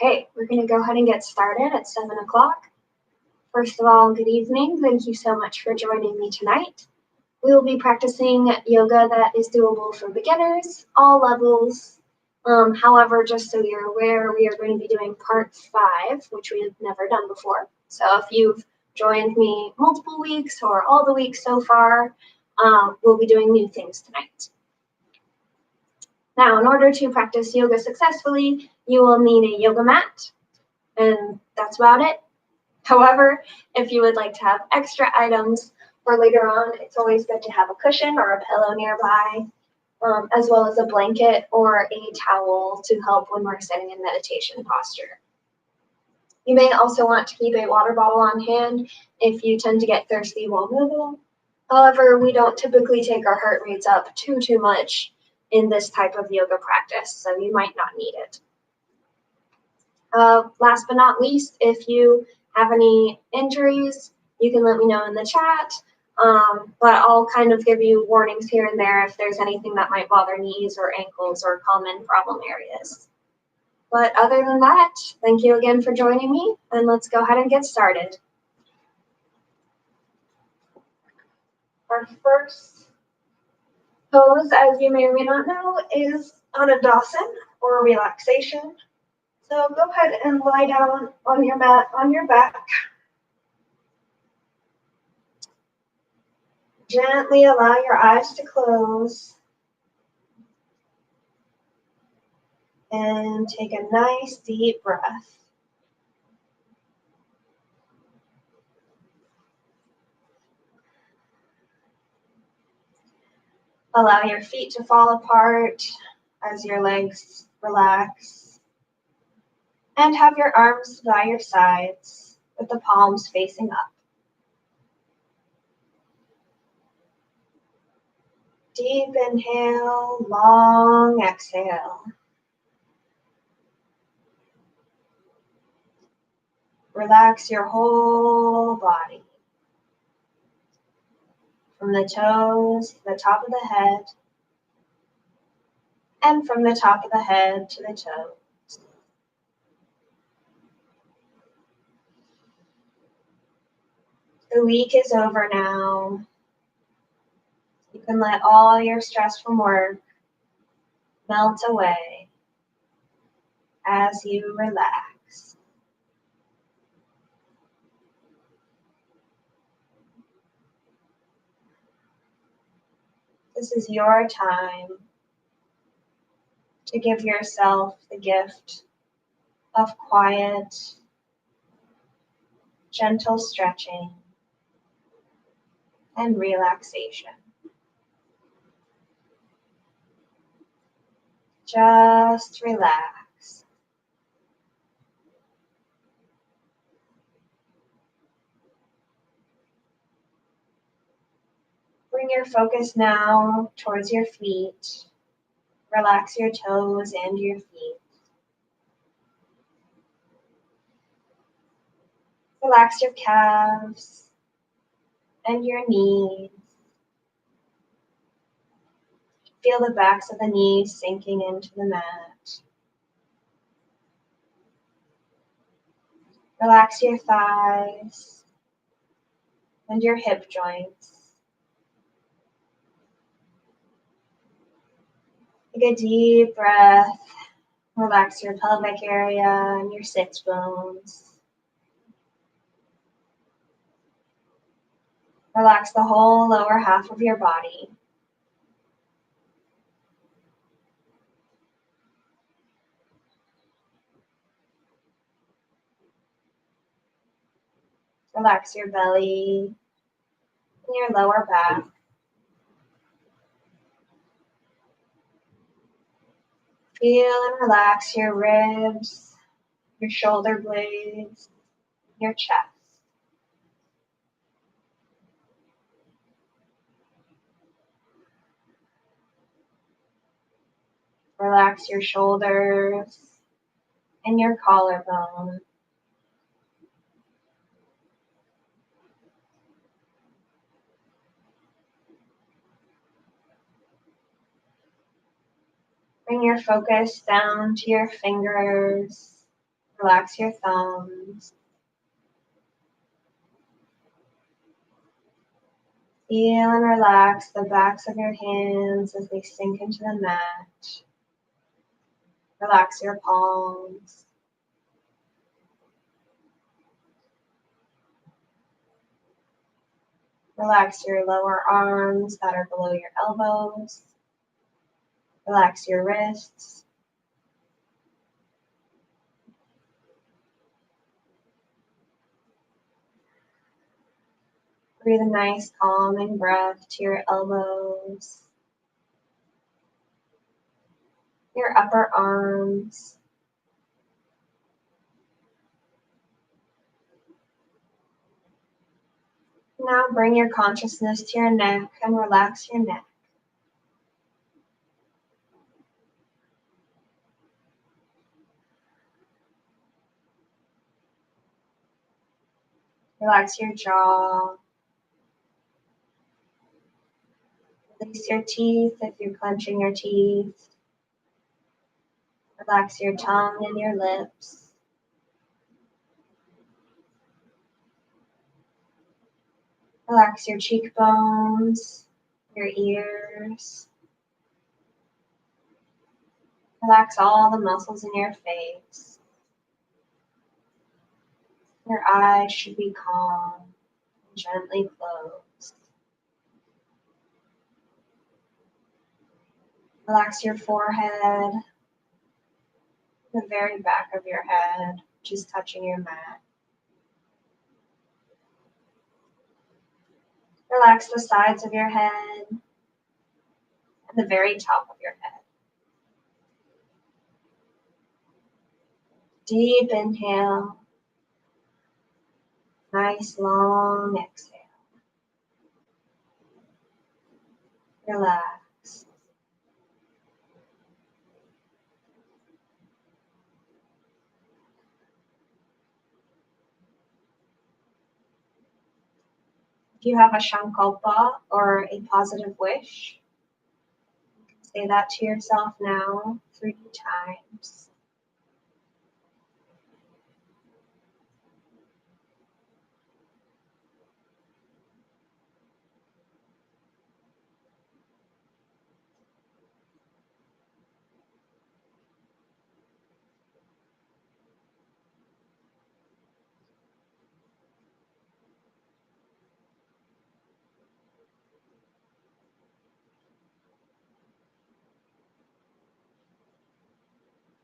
Okay, we're going to go ahead and get started at 7 o'clock. First of all, good evening. Thank you so much for joining me tonight. We will be practicing yoga that is doable for beginners, all levels. However, just so you're aware, we are going to be doing part 5, which we have never done before. So if you've joined me multiple weeks or all the weeks so far, we'll be doing new things tonight. Now, in order to practice yoga successfully, you will need a yoga mat, and that's about it. However, if you would like to have extra items for later on, it's always good to have a cushion or a pillow nearby, as well as a blanket or a towel to help when we're sitting in meditation posture. You may also want to keep a water bottle on hand if you tend to get thirsty while moving. However, we don't typically take our heart rates up too much in this type of yoga practice, so you might not need it. Last but not least, if you have any injuries, you can let me know in the chat, but I'll kind of give you warnings here and there if there's anything that might bother knees or ankles or common problem areas. But other than that, thank you again for joining me, and let's go ahead and get started. Our first pose, as you may or may not know, is Anandasan, or relaxation. So go ahead and lie down on your mat on your back. Gently allow your eyes to close. And take a nice deep breath. Allow your feet to fall apart as your legs relax. And have your arms by your sides with the palms facing up. Deep inhale, long exhale. Relax your whole body. From the toes to the top of the head, and from the top of the head to the toes. The week is over now. You can let all your stress from work melt away as you relax. This is your time to give yourself the gift of quiet, gentle stretching and relaxation. Just relax. Bring your focus now towards your feet. Relax your toes and your feet. Relax your calves and your knees. Feel the backs of the knees sinking into the mat. Relax your thighs and your hip joints. Take a deep breath. Relax your pelvic area and your sits bones. Relax the whole lower half of your body. Relax your belly and your lower back. Feel and relax your ribs, your shoulder blades, your chest. Relax your shoulders and your collarbone. Bring your focus down to your fingers, Relax your thumbs. Feel and relax the backs of your hands as they sink into the mat. Relax your palms. Relax your lower arms that are below your elbows. Relax your wrists. Breathe a nice calming breath to your elbows, your upper arms. Now bring your consciousness to your neck and relax your neck. Relax your jaw. Release your teeth if you're clenching your teeth. Relax your tongue and your lips. Relax your cheekbones, your ears. Relax all the muscles in your face. Your eyes should be calm and gently closed. Relax your forehead, the very back of your head, just touching your mat. Relax the sides of your head and the very top of your head. Deep inhale. Nice long exhale. Relax. If you have a Sankalpa or a positive wish, say that to yourself now 3 times.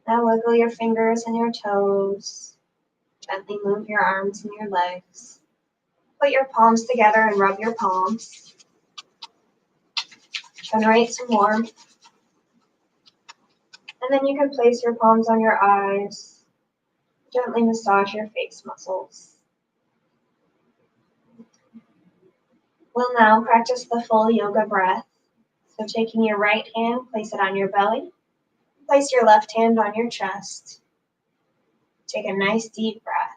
Now wiggle your fingers and your toes. Gently move your arms and your legs. Put your palms together and rub your palms. Generate some warmth. And then you can place your palms on your eyes. Gently massage your face muscles. We'll now practice the full yoga breath. So taking your right hand, place it on your belly. Place your left hand on your chest. Take a nice deep breath.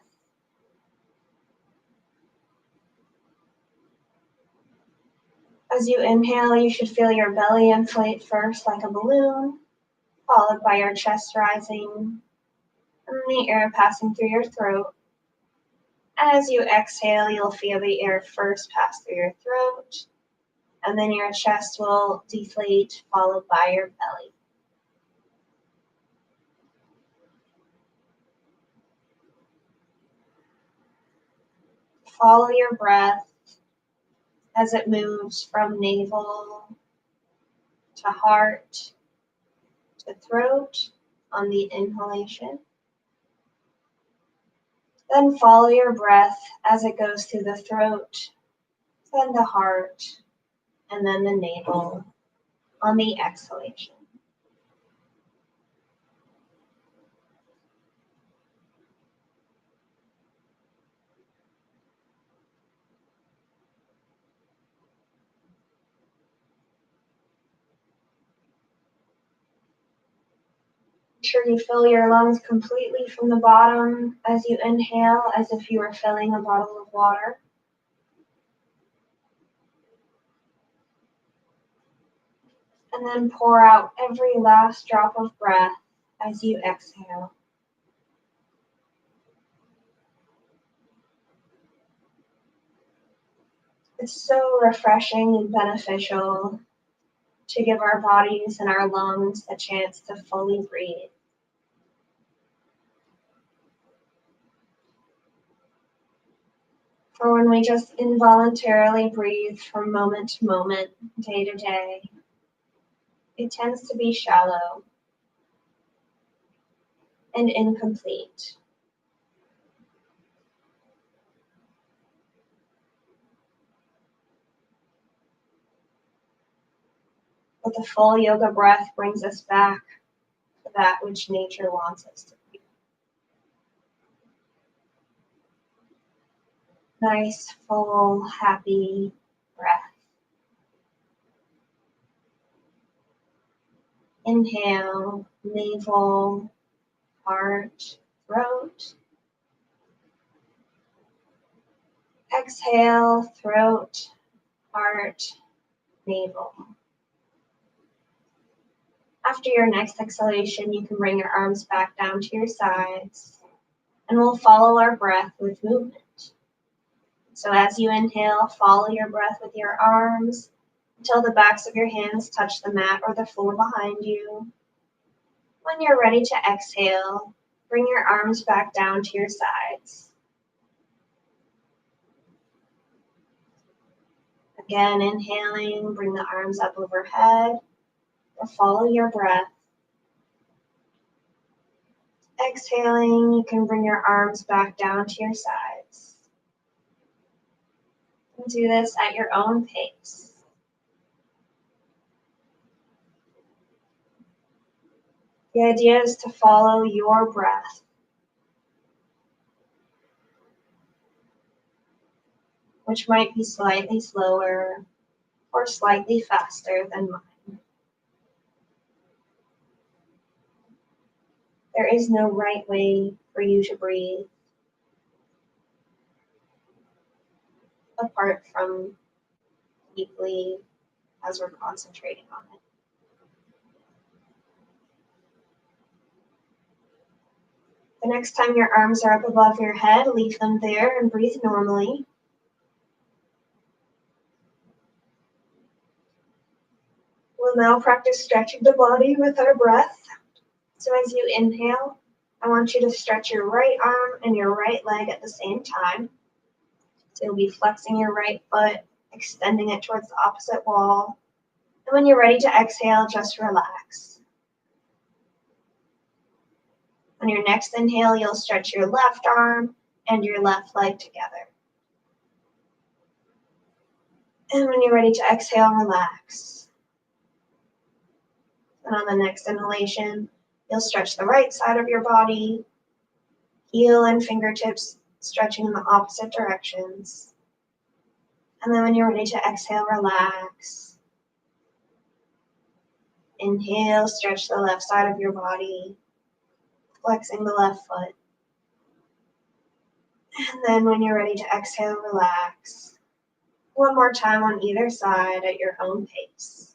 As you inhale, you should feel your belly inflate first like a balloon, followed by your chest rising, and the air passing through your throat. As you exhale, you'll feel the air first pass through your throat, and then your chest will deflate, followed by your belly. Follow your breath as it moves from navel to heart to throat on the inhalation. Then follow your breath as it goes through the throat, then the heart, and then the navel on the exhalation. Make sure you fill your lungs completely from the bottom as you inhale, as if you were filling a bottle of water. And then pour out every last drop of breath as you exhale. It's so refreshing and beneficial to give our bodies and our lungs a chance to fully breathe. For when we just involuntarily breathe from moment to moment, day to day, it tends to be shallow and incomplete. But the full yoga breath brings us back to that which nature wants us to be. Nice, full, happy breath. Inhale, navel, heart, throat. Exhale, throat, heart, navel. After your next exhalation, you can bring your arms back down to your sides, and we'll follow our breath with movement. So as you inhale, follow your breath with your arms until the backs of your hands touch the mat or the floor behind you. When you're ready to exhale, bring your arms back down to your sides. Again, inhaling, bring the arms up overhead, or follow your breath. Exhaling, you can bring your arms back down to your sides. And do this at your own pace. The idea is to follow your breath, which might be slightly slower or slightly faster than mine. There is no right way for you to breathe, apart from deeply as we're concentrating on it. The next time your arms are up above your head, leave them there and breathe normally. We'll now practice stretching the body with our breath. So as you inhale, I want you to stretch your right arm and your right leg at the same time. So you'll be flexing your right foot, extending it towards the opposite wall. And when you're ready to exhale, just relax. On your next inhale, you'll stretch your left arm and your left leg together. And when you're ready to exhale, relax. And on the next inhalation, you'll stretch the right side of your body, heel and fingertips stretching in the opposite directions. And then when you're ready to exhale, relax. Inhale, stretch the left side of your body, flexing the left foot. And then when you're ready to exhale, relax. One more time on either side at your own pace.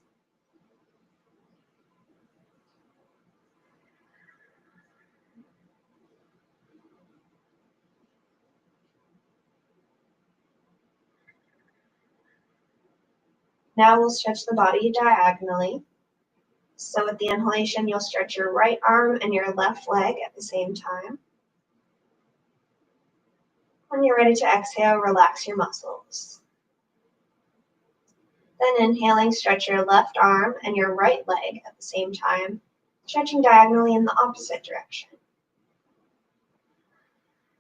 Now we'll stretch the body diagonally. So with the inhalation, you'll stretch your right arm and your left leg at the same time. When you're ready to exhale, relax your muscles. Then inhaling, stretch your left arm and your right leg at the same time, stretching diagonally in the opposite direction.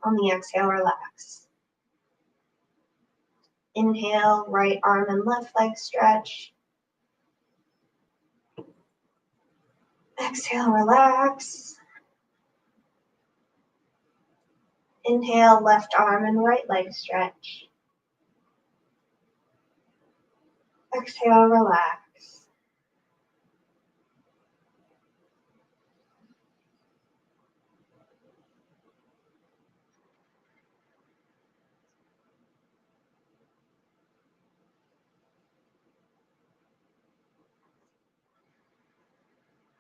On the exhale, relax. Inhale, right arm and left leg stretch. Exhale, relax. Inhale, left arm and right leg stretch. Exhale, relax.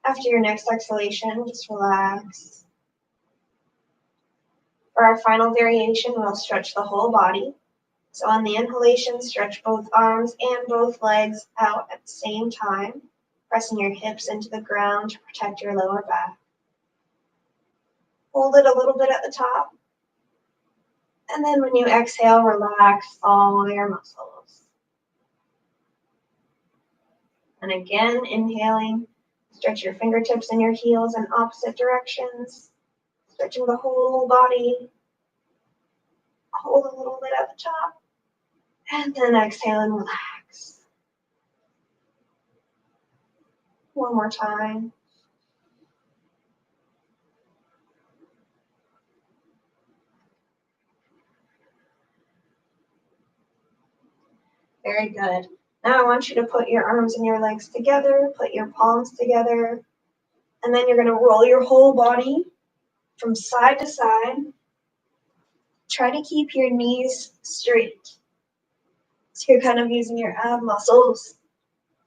After your next exhalation, just relax. For our final variation, we'll stretch the whole body. So on the inhalation, stretch both arms and both legs out at the same time, pressing your hips into the ground to protect your lower back. Hold it a little bit at the top. And then when you exhale, relax all your muscles. And again, inhaling, stretch your fingertips and your heels in opposite directions, stretching the whole body. Hold a little bit at the top. And then exhale and relax. One more time. Very good. Now I want you to put your arms and your legs together, put your palms together, and then you're going to roll your whole body from side to side. Try to keep your knees straight. So you're kind of using your ab muscles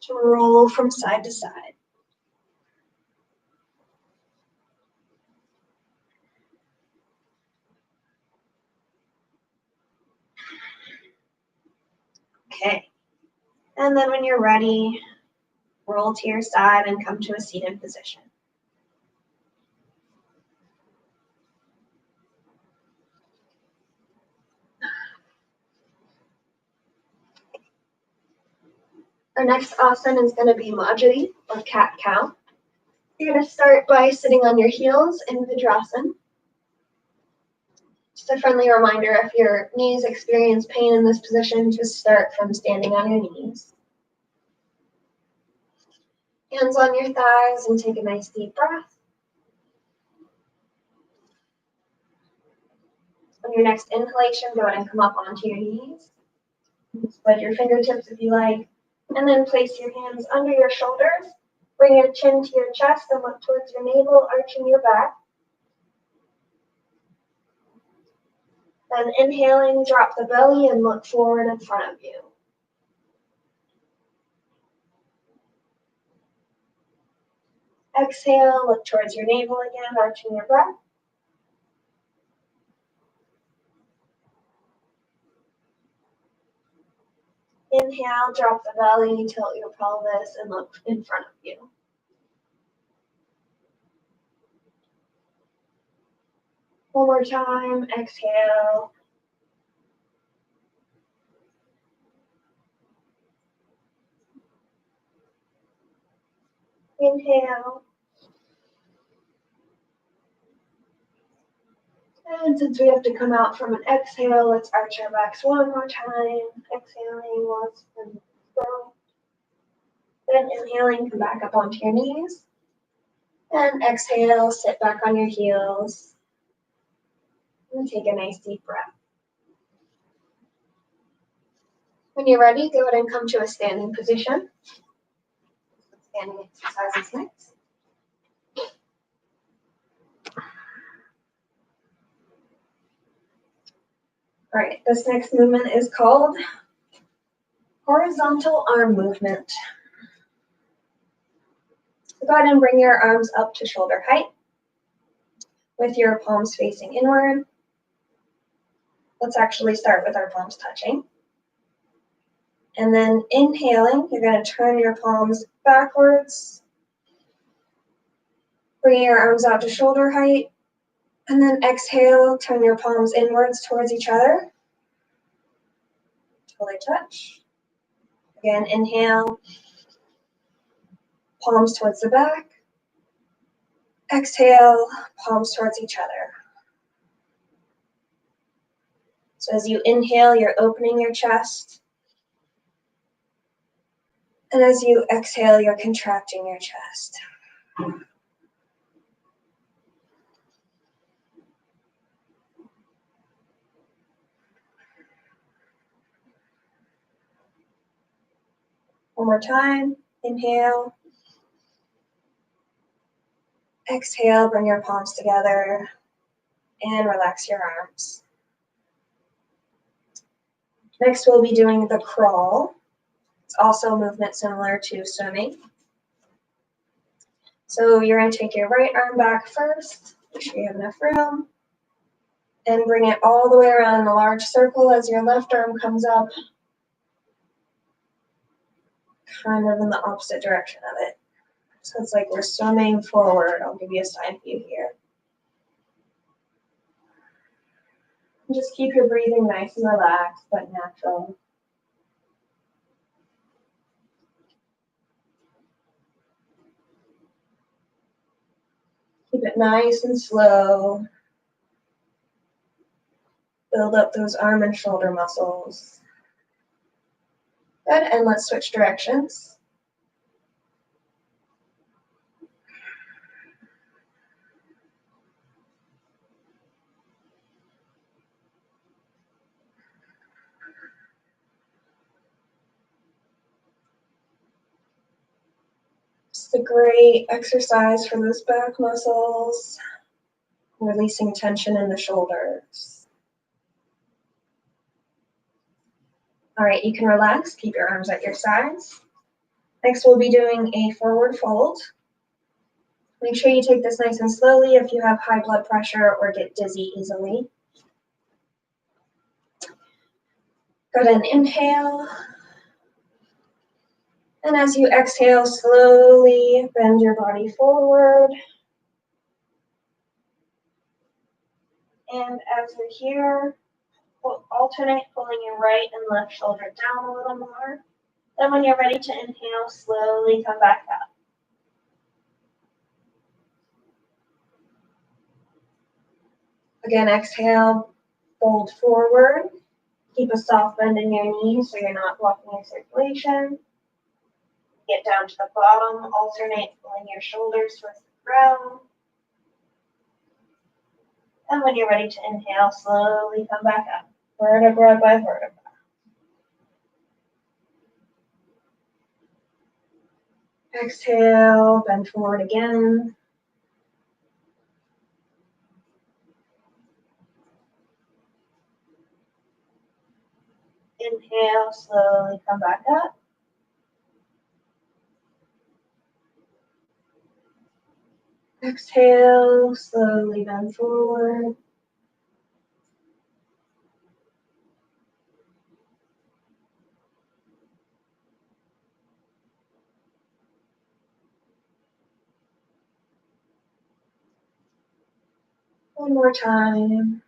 to roll from side to side. Okay. And then when you're ready, roll to your side and come to a seated position. Our next asana is going to be Majri, or cat-cow. You're going to start by sitting on your heels in Vajrasana. Just a friendly reminder, if your knees experience pain in this position, just start from standing on your knees. Hands on your thighs and take a nice deep breath. On your next inhalation, go ahead and come up onto your knees. Spread your fingertips if you like, and then place your hands under your shoulders. Bring your chin to your chest and look towards your navel, arching your back. Then inhaling, drop the belly and look forward in front of you. Exhale, look towards your navel again, arching your back. Inhale, drop the belly, tilt your pelvis, and look in front of you. One more time, exhale. Inhale. And since we have to come out from an exhale, let's arch our backs one more time. Exhaling once and go. Then inhaling, come back up onto your knees. And exhale, sit back on your heels. And take a nice deep breath. When you're ready, go ahead and come to a standing position. Standing exercises next. All right, this next movement is called horizontal arm movement. So go ahead and bring your arms up to shoulder height with your palms facing inward. Let's actually start with our palms touching. And then inhaling, you're going to turn your palms backwards. Bring your arms out to shoulder height. And then exhale, turn your palms inwards towards each other until they touch. Again, inhale, palms towards the back. Exhale, palms towards each other. So as you inhale, you're opening your chest. And as you exhale, you're contracting your chest. One more time. Inhale. Exhale, bring your palms together and relax your arms. Next, we'll be doing the crawl. It's also a movement similar to swimming. So you're going to take your right arm back first. Make sure you have enough room. And bring it all the way around in a large circle as your left arm comes up, kind of in the opposite direction of it. So it's like we're swimming forward. I'll give you a side view here. And just keep your breathing nice and relaxed, but natural. Keep it nice and slow. Build up those arm and shoulder muscles. Good, and let's switch directions. It's a great exercise for those back muscles, releasing tension in the shoulders. All right, you can relax, keep your arms at your sides. Next, we'll be doing a forward fold. Make sure you take this nice and slowly if you have high blood pressure or get dizzy easily. Go ahead and inhale. And as you exhale, slowly bend your body forward. And as you're here, alternate pulling your right and left shoulder down a little more. Then when you're ready to inhale, slowly come back up. Again, exhale, fold forward. Keep a soft bend in your knees so you're not blocking your circulation. Get down to the bottom, alternate pulling your shoulders towards the ground. And when you're ready to inhale, slowly come back up, vertebra by vertebra. Exhale, bend forward again. Inhale, slowly come back up. Exhale, slowly bend forward. One more time.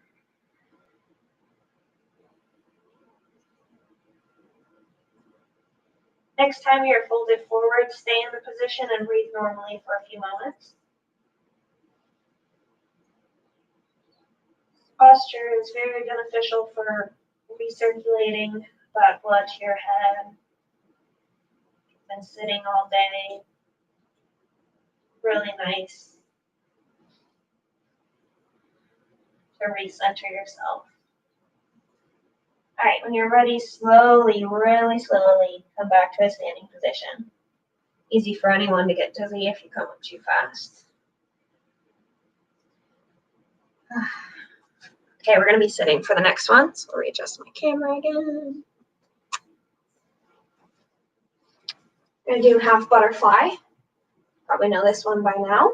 Next time you're folded forward, stay in the position and breathe normally for a few moments. Posture is very beneficial for recirculating that blood to your head. You've been sitting all day. Really nice to recenter yourself. All right, when you're ready, slowly, really slowly, come back to a standing position. Easy for anyone to get dizzy if you come up too fast. Okay, we're going to be sitting for the next one, so I'll readjust my camera again. I'm going to do half butterfly. Probably know this one by now.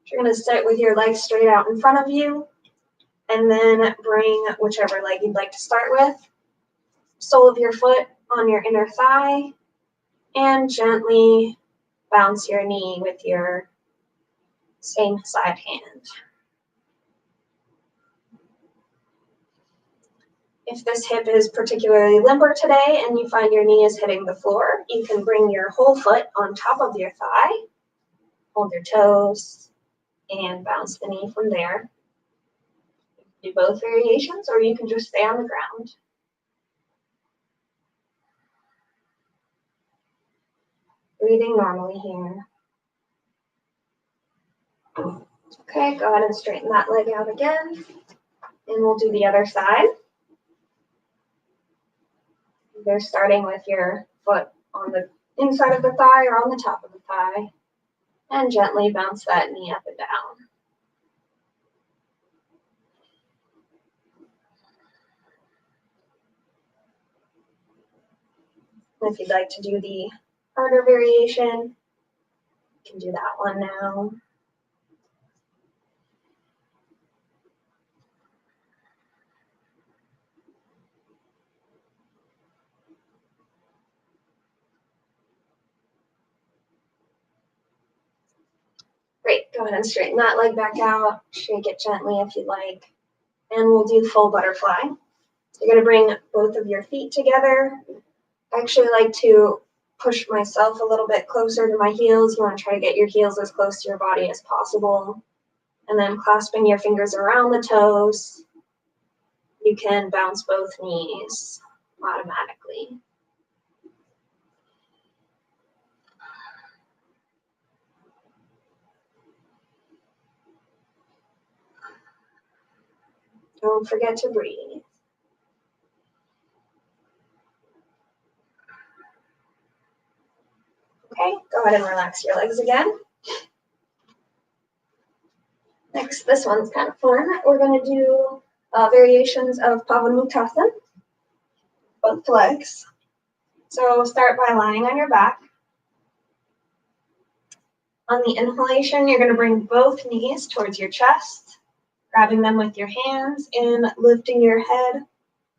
You're going to sit with your legs straight out in front of you, and then bring whichever leg you'd like to start with. Sole of your foot on your inner thigh, and gently bounce your knee with your same side hand. If this hip is particularly limber today and you find your knee is hitting the floor, you can bring your whole foot on top of your thigh, hold your toes, and bounce the knee from there. You can do both variations, or you can just stay on the ground. Breathing normally here. Okay, go ahead and straighten that leg out again, and we'll do the other side. You're starting with your foot on the inside of the thigh or on the top of the thigh, and gently bounce that knee up and down. If you'd like to do the harder variation, you can do that one now. ahead and straighten that leg back out. Shake it gently if you'd like. And we'll do full butterfly. So you're gonna bring both of your feet together. I actually like to push myself a little bit closer to my heels. You wanna try to get your heels as close to your body as possible. And then clasping your fingers around the toes, you can bounce both knees automatically. Don't forget to breathe. Okay, go ahead and relax your legs again. Next, this one's kind of fun. We're going to do variations of Pavanmuktasana, both legs. So start by lying on your back. On the inhalation, you're going to bring both knees towards your chest, grabbing them with your hands and lifting your head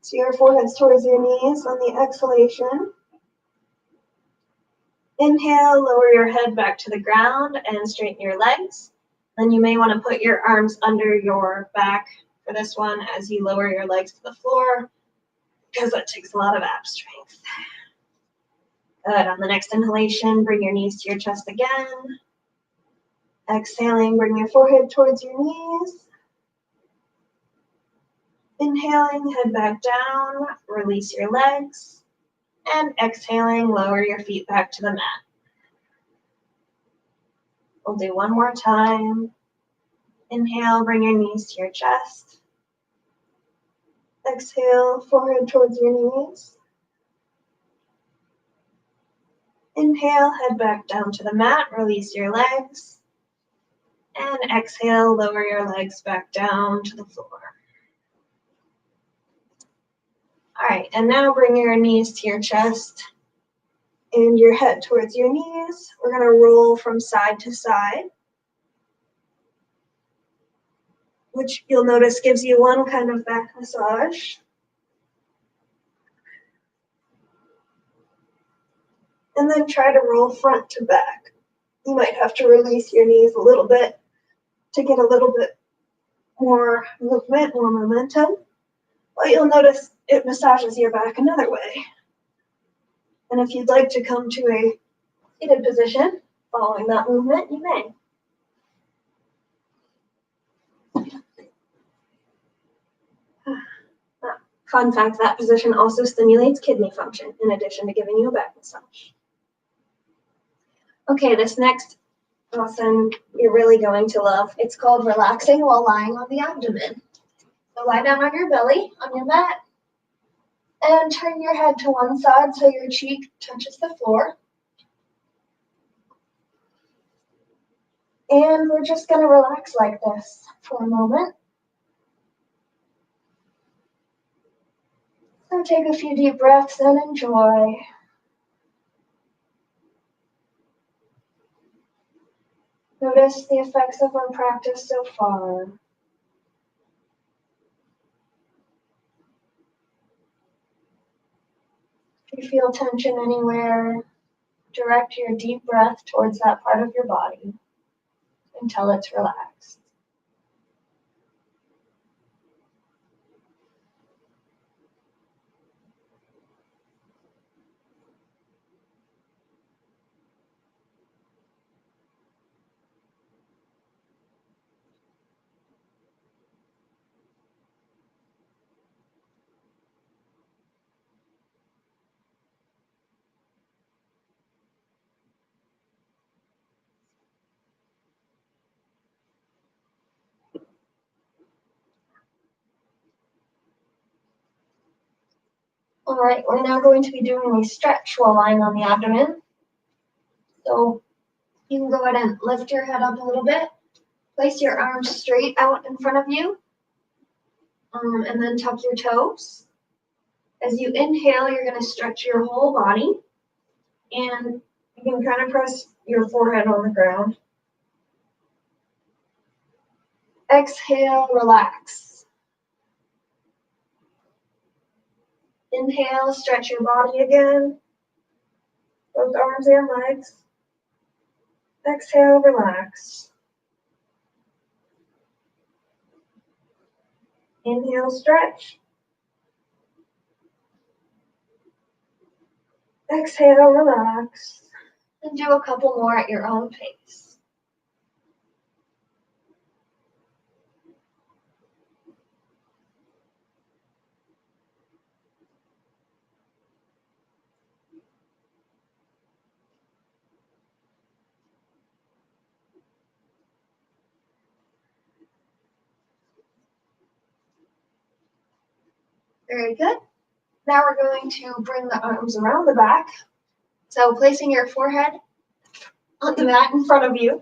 so your forehead's towards your knees. On the exhalation, inhale, lower your head back to the ground and straighten your legs. Then you may want to put your arms under your back for this one as you lower your legs to the floor, because that takes a lot of ab strength. Good. On the next inhalation, bring your knees to your chest again. Exhaling, bring your forehead towards your knees. Inhaling, head back down, release your legs. And exhaling, lower your feet back to the mat. We'll do one more time. Inhale, bring your knees to your chest. Exhale, forehead towards your knees. Inhale, head back down to the mat, release your legs. And exhale, lower your legs back down to the floor. All right, and now bring your knees to your chest and your head towards your knees. We're gonna roll from side to side, which you'll notice gives you one kind of back massage. And then try to roll front to back. You might have to release your knees a little bit to get a little bit more movement, more momentum. But you'll notice it massages your back another way. And if you'd like to come to a seated position following that movement, you may. Fun fact, that position also stimulates kidney function in addition to giving you a back massage. Okay, this next lesson you're really going to love. It's called relaxing while lying on the abdomen. So lie down on your belly, on your mat, and turn your head to one side so your cheek touches the floor. And we're just going to relax like this for a moment. So take a few deep breaths and enjoy. Notice the effects of our practice so far. If you feel tension anywhere, direct your deep breath towards that part of your body until it's relaxed. All right, we're now going to be doing a stretch while lying on the abdomen. So you can go ahead and lift your head up a little bit. Place your arms straight out in front of you. And then tuck your toes. As you inhale, you're going to stretch your whole body. And you can kind of press your forehead on the ground. Exhale, relax. Inhale, stretch your body again. Both arms and legs. Exhale, relax. Inhale, stretch. Exhale, relax. And do a couple more at your own pace. Very good. Now we're going to bring the arms around the back. So placing your forehead on the mat in front of you.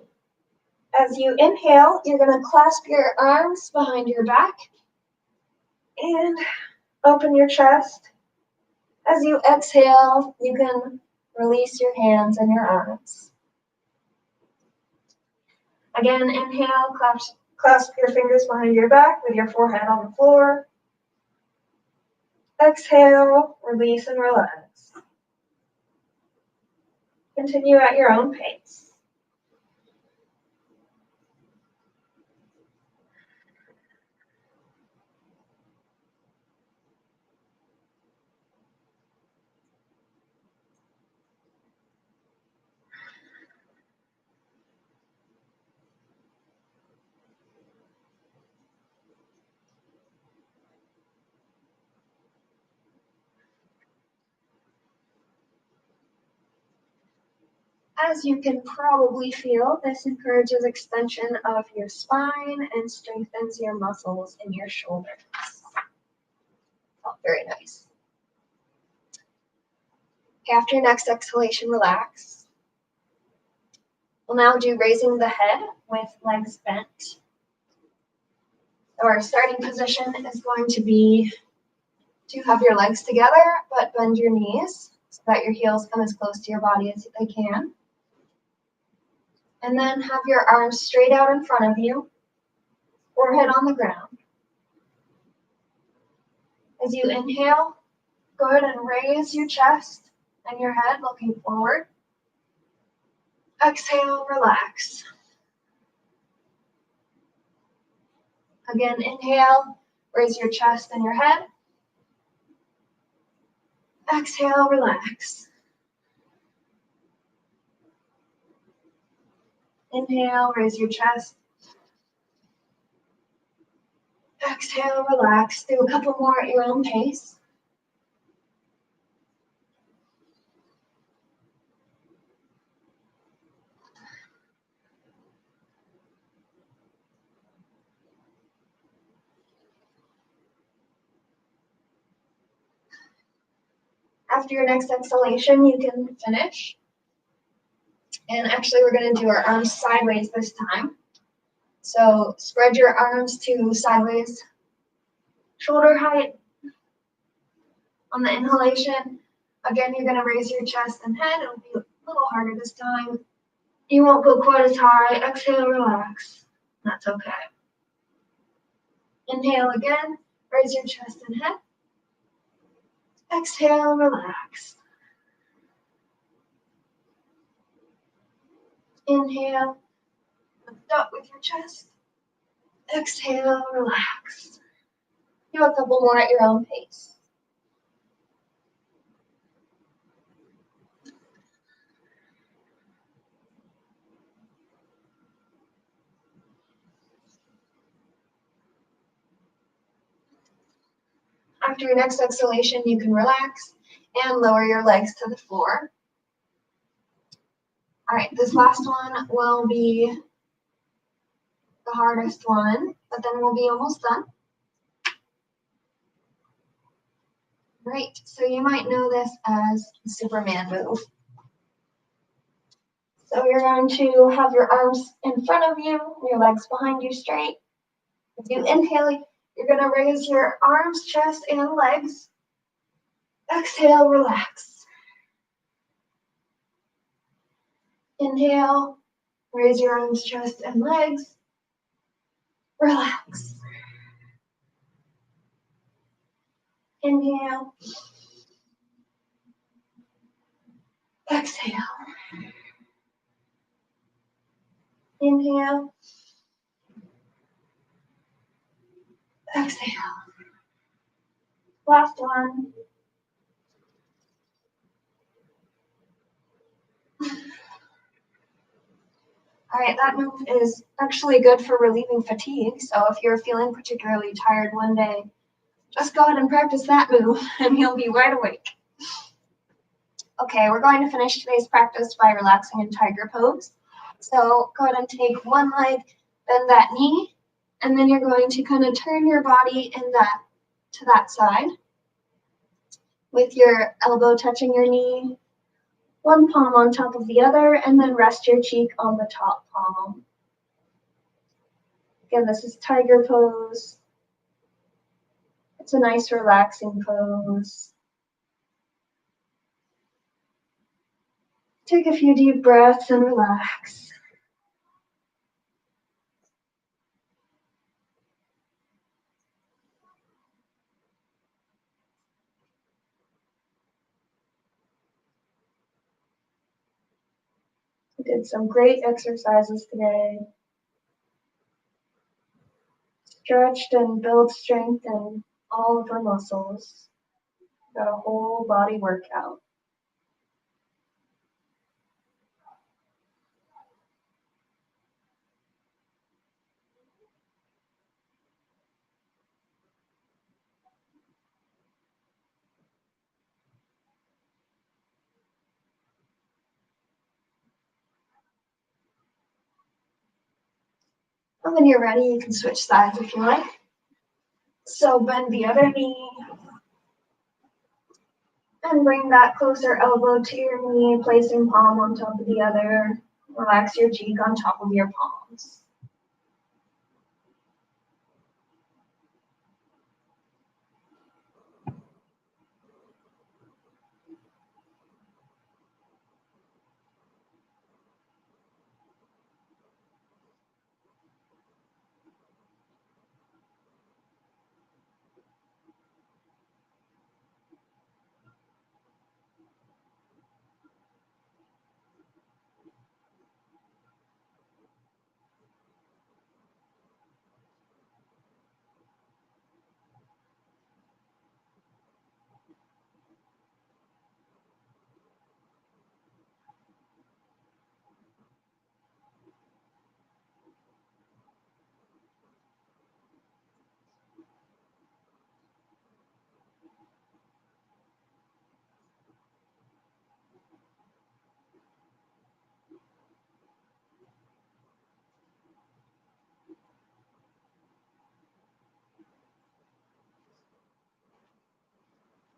As you inhale, you're going to clasp your arms behind your back and open your chest. As you exhale, you can release your hands and your arms. Again, inhale, clasp your fingers behind your back with your forehead on the floor. Exhale, release and relax. Continue at your own pace. As you can probably feel, this encourages extension of your spine and strengthens your muscles in your shoulders. Oh, very nice. After your next exhalation, relax. We'll now do raising the head with legs bent. So our starting position is going to be to have your legs together, but bend your knees so that your heels come as close to your body as they can. And then have your arms straight out in front of you, forehead on the ground. As you inhale, go ahead and raise your chest and your head looking forward. Exhale, relax. Again, inhale, raise your chest and your head. Exhale, relax. Inhale, raise your chest. Exhale, relax. Do a couple more at your own pace. After your next exhalation, you can finish. And actually, we're going to do our arms sideways this time. So spread your arms to sideways, shoulder height. On the inhalation, again, you're going to raise your chest and head. It'll be a little harder this time. You won't go quite as high. Exhale, relax. That's okay. Inhale again, raise your chest and head. Exhale, relax. Inhale, lift up with your chest. Exhale, relax. Do a couple more at your own pace. After your next exhalation, you can relax and lower your legs to the floor. All right, this last one will be the hardest one, but then we'll be almost done. Great, so you might know this as the Superman move. So you're going to have your arms in front of you, your legs behind you straight. As you inhale, you're going to raise your arms, chest, and legs. Exhale, relax. Inhale, raise your arms, chest, and legs. Relax. Inhale. Exhale. Inhale. Exhale. Last one. All right, that move is actually good for relieving fatigue. So if you're feeling particularly tired one day, just go ahead and practice that move and you'll be wide awake. Okay, we're going to finish today's practice by relaxing in tiger pose. So go ahead and take one leg, bend that knee, and then you're going to kind of turn your body to that side with your elbow touching your knee, one palm on top of the other, and then rest your cheek on the top palm. Again, this is tiger pose. It's a nice relaxing pose. Take a few deep breaths and relax. We did some great exercises today. Stretched and built strength in all of our muscles. Got a whole body workout. And when you're ready, you can switch sides if you like. So bend the other knee. And bring that closer elbow to your knee, placing palm on top of the other. Relax your cheek on top of your palms.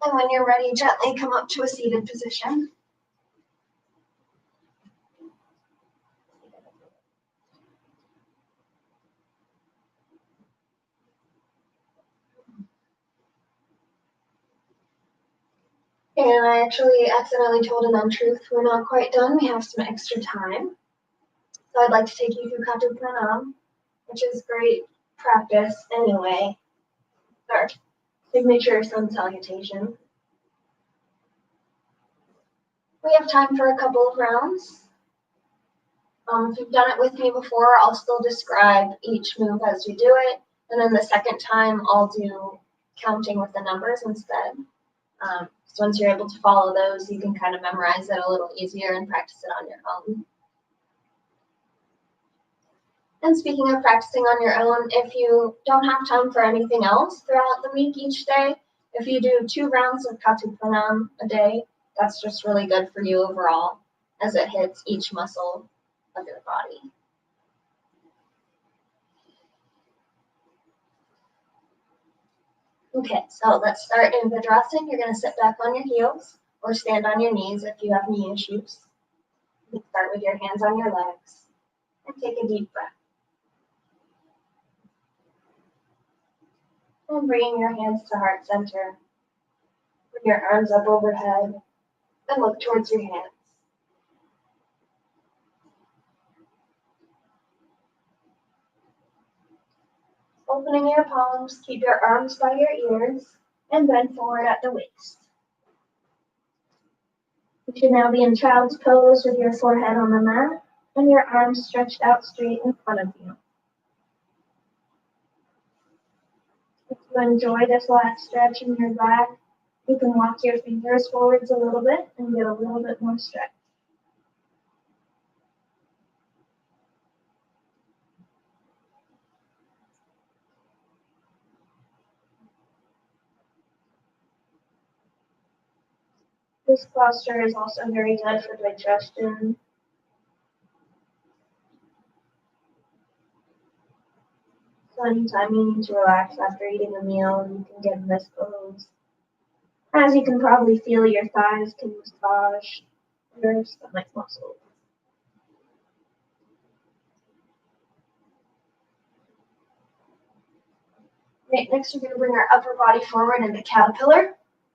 And when you're ready, gently come up to a seated position. And I actually accidentally told an untruth. We're not quite done. We have some extra time. So I'd like to take you through Katu Pranam, which is great practice anyway. Our signature sun salutation. We have time for a couple of rounds. If you've done it with me before, I'll still describe each move as we do it. And then the second time, I'll do counting with the numbers instead. So once you're able to follow those, you can kind of memorize it a little easier and practice it on your own. And speaking of practicing on your own, if you don't have time for anything else throughout the week each day, if you do 2 rounds of Katu Pranam a day, that's just really good for you overall as it hits each muscle of your body. Okay, so let's start in Vajrasana. You're going to sit back on your heels or stand on your knees if you have knee issues. You can start with your hands on your legs and take a deep breath. And bringing your hands to heart center. Bring your arms up overhead and look towards your hands. Opening your palms, keep your arms by your ears and bend forward at the waist. You should now be in child's pose with your forehead on the mat and your arms stretched out straight in front of you. you enjoy this last stretch in your back, you can walk your fingers forwards a little bit and get a little bit more stretch. This posture is also very good for digestion. So anytime you need to relax after eating a meal, you can get in this pose. As you can probably feel, your thighs can massage your stomach muscles. Right, next we're going to bring our upper body forward into caterpillar.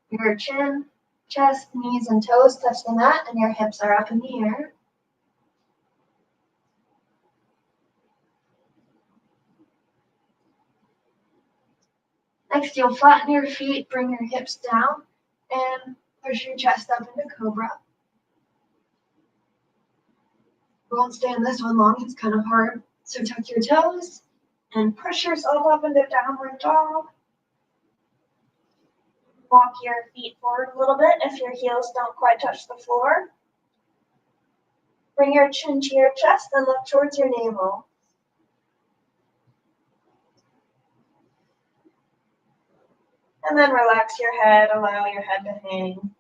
Your chin, chest, knees, and toes touch the mat, and your hips are up in the air. Next, you'll flatten your feet, bring your hips down, and push your chest up into cobra. We won't stay in this one long, it's kind of hard. So tuck your toes and push yourself up into downward dog. Walk your feet forward a little bit if your heels don't quite touch the floor. Bring your chin to your chest and look towards your navel. And then relax your head, allow your head to hang.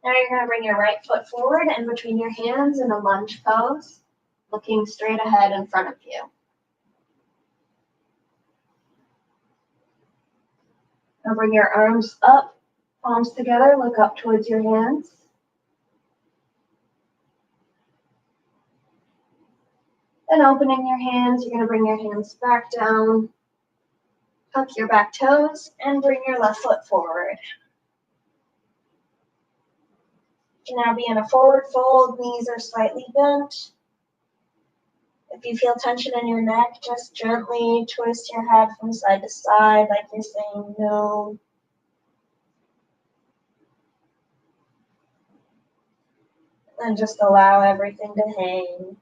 Now you're going to bring your right foot forward in between your hands in a lunge pose, looking straight ahead in front of you. Now bring your arms up, palms together, look up towards your hands. Then opening your hands, you're going to bring your hands back down, tuck your back toes, and bring your left foot forward. You can now be in a forward fold, knees are slightly bent. If you feel tension in your neck, just gently twist your head from side to side like you're saying no. And just allow everything to hang.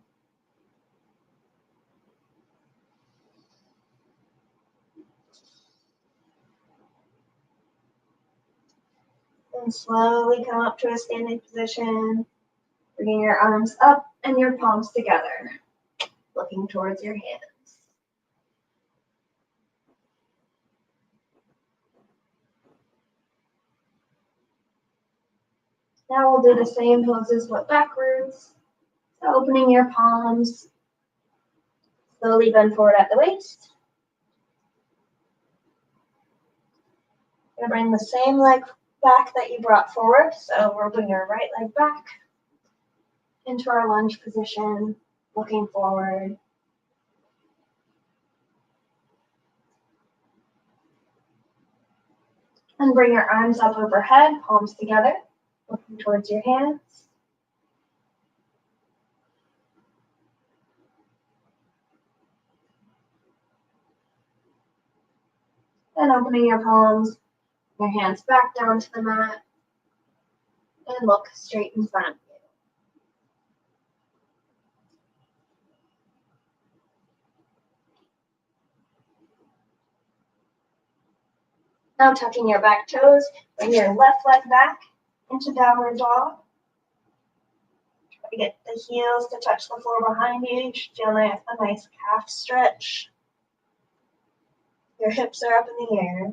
And slowly come up to a standing position, bringing your arms up and your palms together, looking towards your hands. Now we'll do the same poses but backwards. So opening your palms, slowly bend forward at the waist. You're going to bring the same leg back that you brought forward. So we'll bring your right leg back into our lunge position, looking forward. And bring your arms up overhead, palms together, looking towards your hands. And opening your palms, your hands back down to the mat, and look straight in front of you. Now tucking your back toes, bring your left leg back into downward dog. Try to get the heels to touch the floor behind you. You should feel a nice calf stretch. Your hips are up in the air.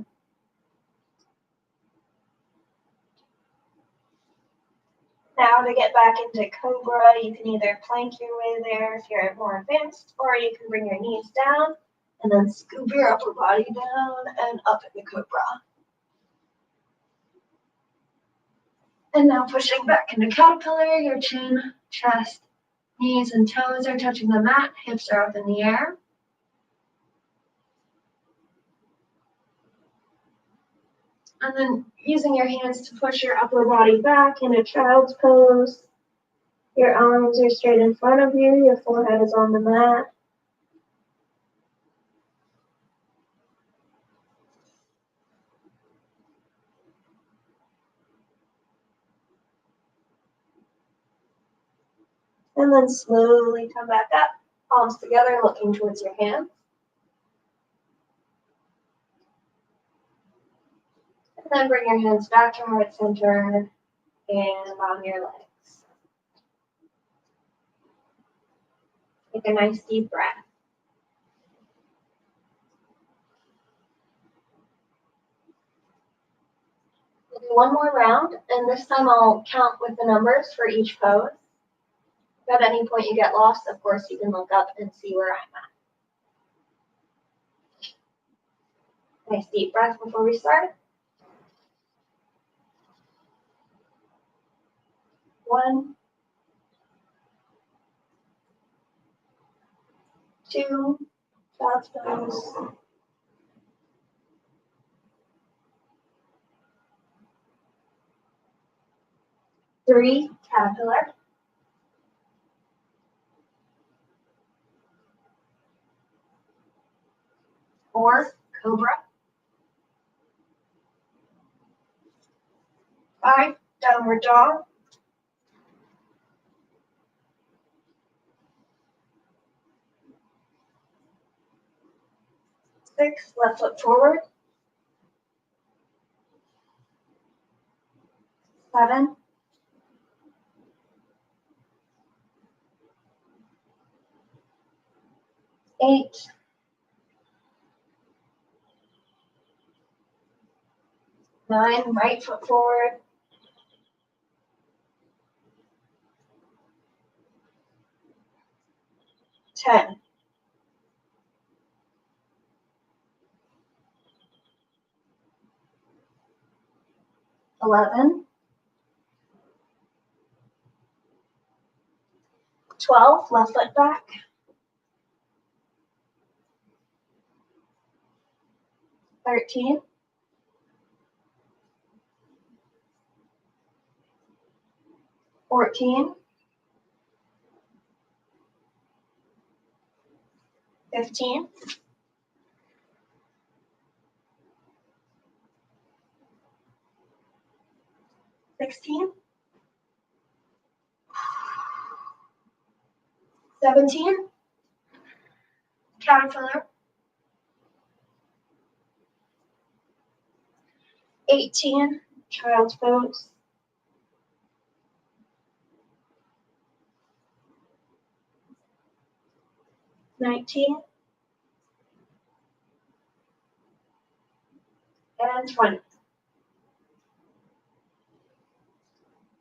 Now to get back into cobra, you can either plank your way there if you're more advanced, or you can bring your knees down and then scoop your upper body down and up into cobra. And now pushing back into caterpillar, your chin, chest, knees, and toes are touching the mat, hips are up in the air. And then using your hands to push your upper body back into child's pose. Your arms are straight in front of you, your forehead is on the mat. And then slowly come back up, palms together, looking towards your hands. And then bring your hands back to heart center and on your legs. Take a nice deep breath. We'll do one more round, and this time I'll count with the numbers for each pose. If at any point you get lost, of course, you can look up and see where I'm at. Nice deep breath before we start. 1, 2, child's pose. 3, caterpillar. 4, cobra. 5, downward dog. 6, left foot forward. 7, 8, 9, right foot forward. 10. 11. 12, left foot back. 13. 14. 15. 16. 17. Caterpillar. 18, child's pose. 19. And 20.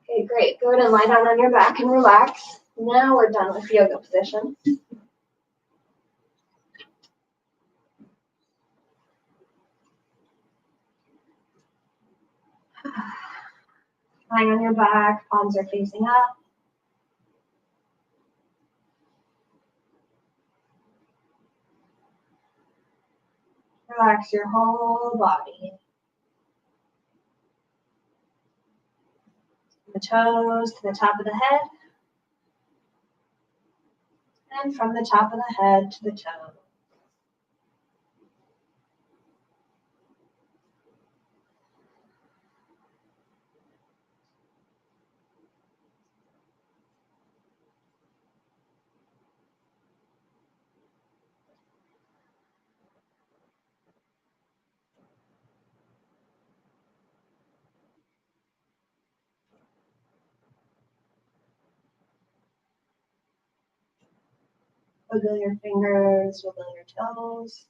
Okay, great. Go ahead and lie down on your back and relax. Now we're done with yoga position. Lying on your back, palms are facing up. Relax your whole body. The toes to the top of the head. And from the top of the head to the toe. Wiggle your fingers, wiggle your toes.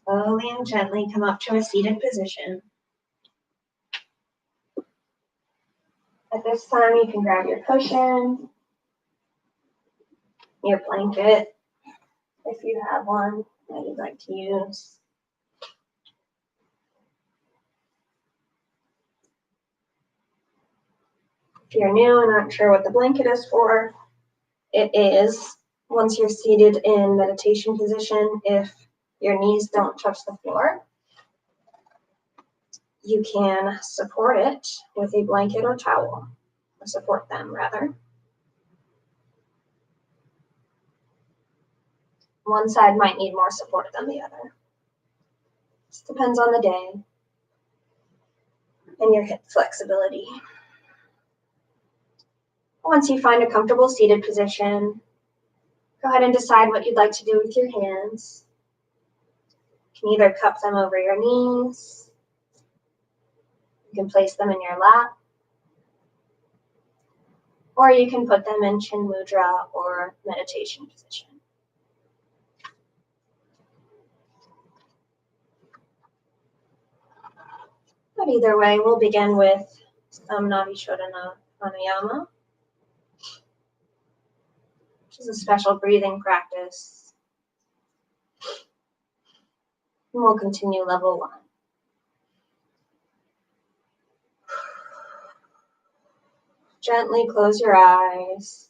Slowly and gently come up to a seated position. At this time, you can grab your cushion, your blanket, if you have one that you'd like to use. If you're new and not sure what the blanket is for, it is, once you're seated in meditation position, if your knees don't touch the floor, you can support it with a blanket or towel, or support them rather. One side might need more support than the other. Just depends on the day and your hip flexibility. Once you find a comfortable seated position, go ahead and decide what you'd like to do with your hands. You can either cup them over your knees, you can place them in your lap, or you can put them in Chin Mudra or meditation position. But either way, we'll begin with some Navishodhana Pranayama, which is a special breathing practice. And we'll continue level 1. Gently close your eyes.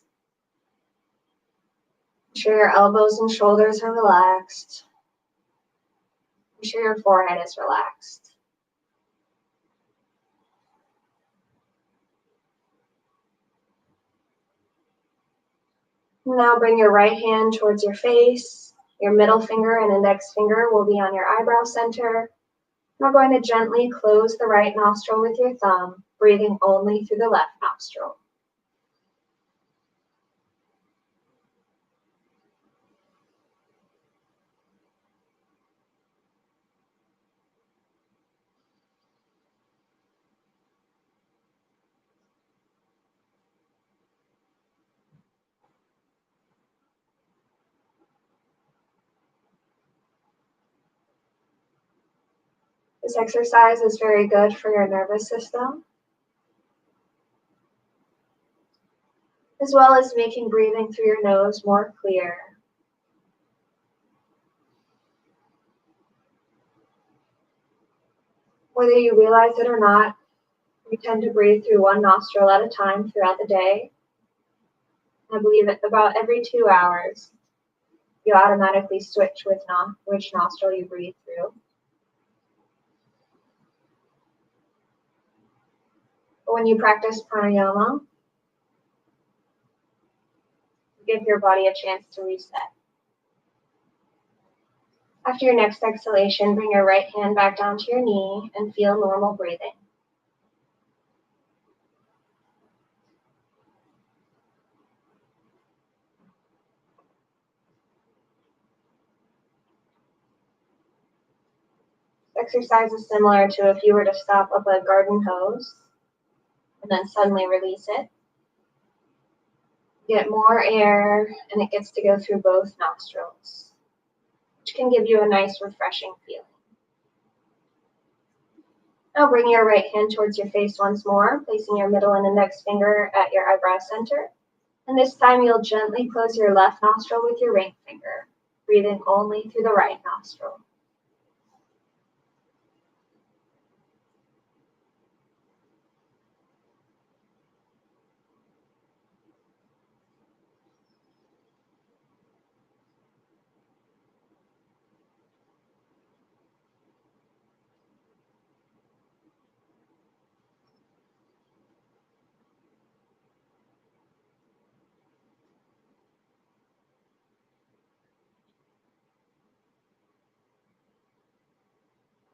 Make sure your elbows and shoulders are relaxed. Make sure your forehead is relaxed. Now bring your right hand towards your face. Your middle finger and index finger will be on your eyebrow center. We're going to gently close the right nostril with your thumb, breathing only through the left nostril. This exercise is very good for your nervous system, as well as making breathing through your nose more clear. Whether you realize it or not, we tend to breathe through one nostril at a time throughout the day. I believe it's about every 2 hours, you automatically switch with which nostril you breathe through. But when you practice pranayama, you give your body a chance to reset. After your next exhalation, bring your right hand back down to your knee and feel normal breathing. Exercise is similar to if you were to stop up a garden hose and then suddenly release it. You get more air and it gets to go through both nostrils, which can give you a nice refreshing feeling. Now bring your right hand towards your face once more, placing your middle and index finger at your eyebrow center. And this time you'll gently close your left nostril with your ring finger, breathing only through the right nostril.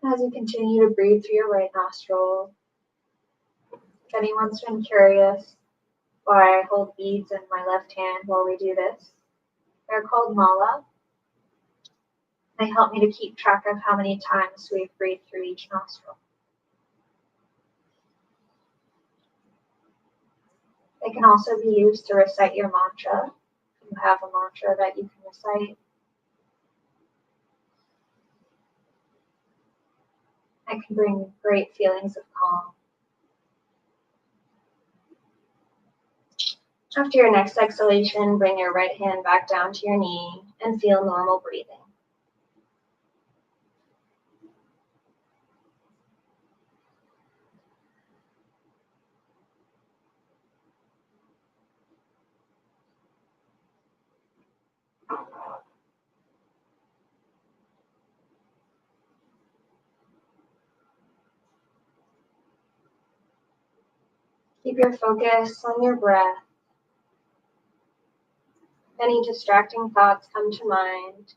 As you continue to breathe through your right nostril, if anyone's been curious why I hold beads in my left hand while we do this, they're called mala. They help me to keep track of how many times we've breathed through each nostril. They can also be used to recite your mantra. If you have a mantra that you can recite, it can bring great feelings of calm. After your next exhalation, bring your right hand back down to your knee and feel normal breathing. Keep your focus on your breath. If any distracting thoughts come to mind,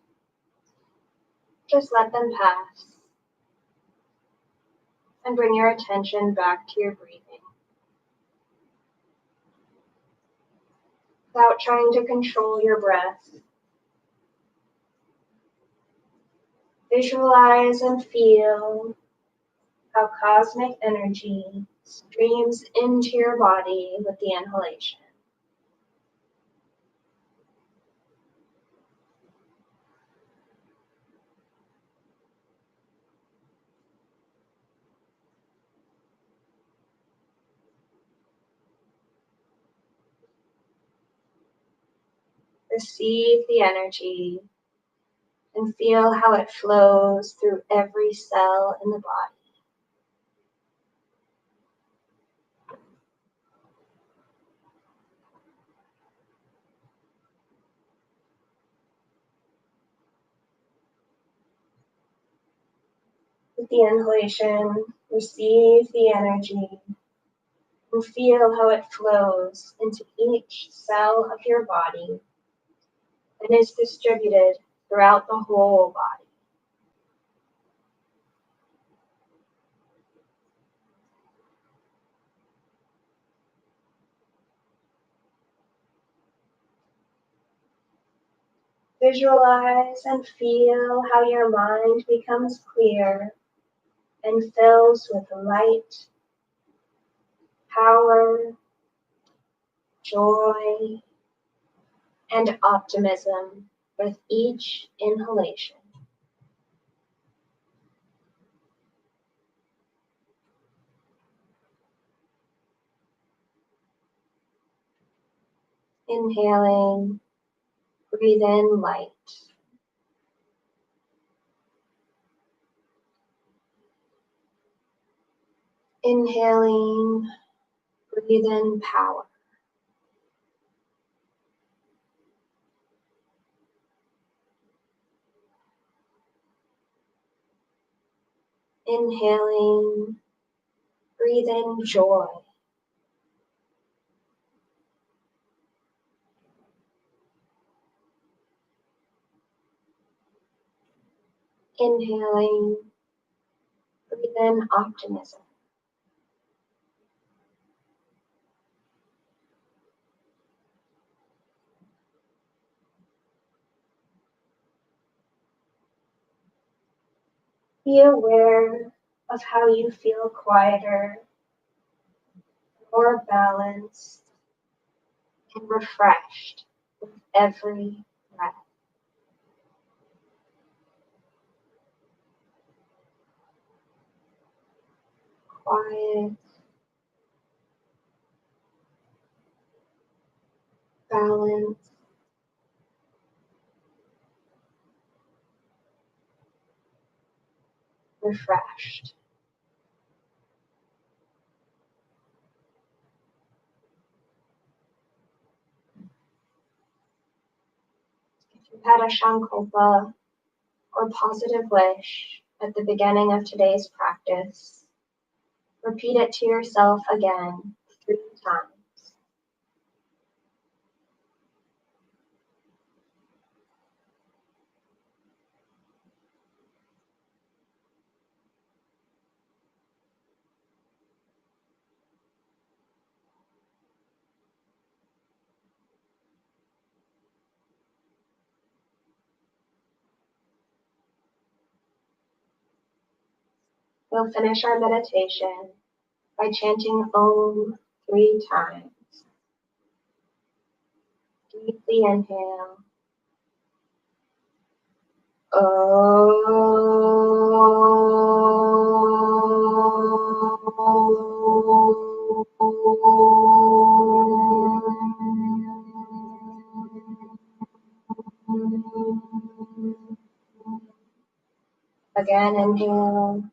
just let them pass and bring your attention back to your breathing. without trying to control your breath. Visualize and feel how cosmic energy streams into your body with the inhalation. Receive the energy and feel how it flows through every cell in the body. With the inhalation, receive the energy and feel how it flows into each cell of your body and is distributed throughout the whole body. Visualize and feel how your mind becomes clear and fills with light, power, joy, and optimism with each inhalation. Inhaling, breathe in light. Inhaling, breathe in power. Inhaling, breathe in joy. Inhaling, breathe in optimism. Be aware of how you feel quieter, more balanced, and refreshed with every breath. Quiet, balanced, refreshed. If you had a Sankalpa or positive wish at the beginning of today's practice, repeat it to yourself again 3 times. We'll finish our meditation by chanting Om 3 times. Deeply inhale. Again, inhale.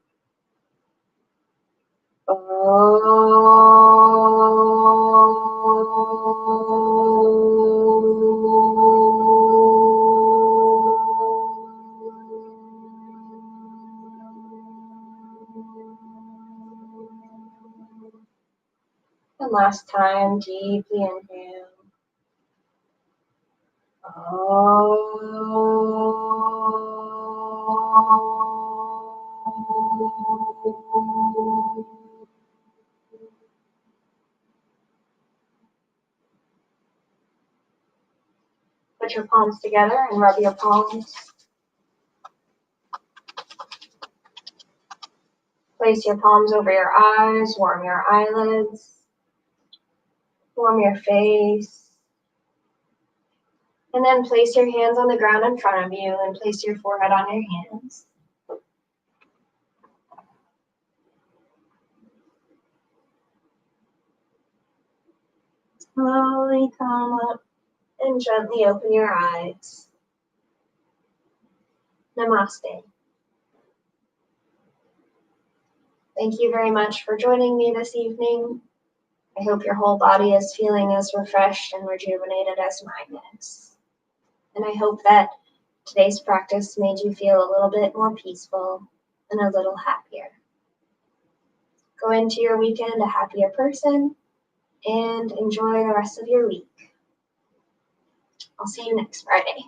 And last time, deeply inhale. Put your palms together and rub your palms. Place your palms over your eyes, warm your eyelids, warm your face. And then place your hands on the ground in front of you and place your forehead on your hands. Slowly come up and gently open your eyes. Namaste. Thank you very much for joining me this evening. I hope your whole body is feeling as refreshed and rejuvenated as mine is. And I hope that today's practice made you feel a little bit more peaceful and a little happier. Go into your weekend a happier person and enjoy the rest of your week. I'll see you next Friday.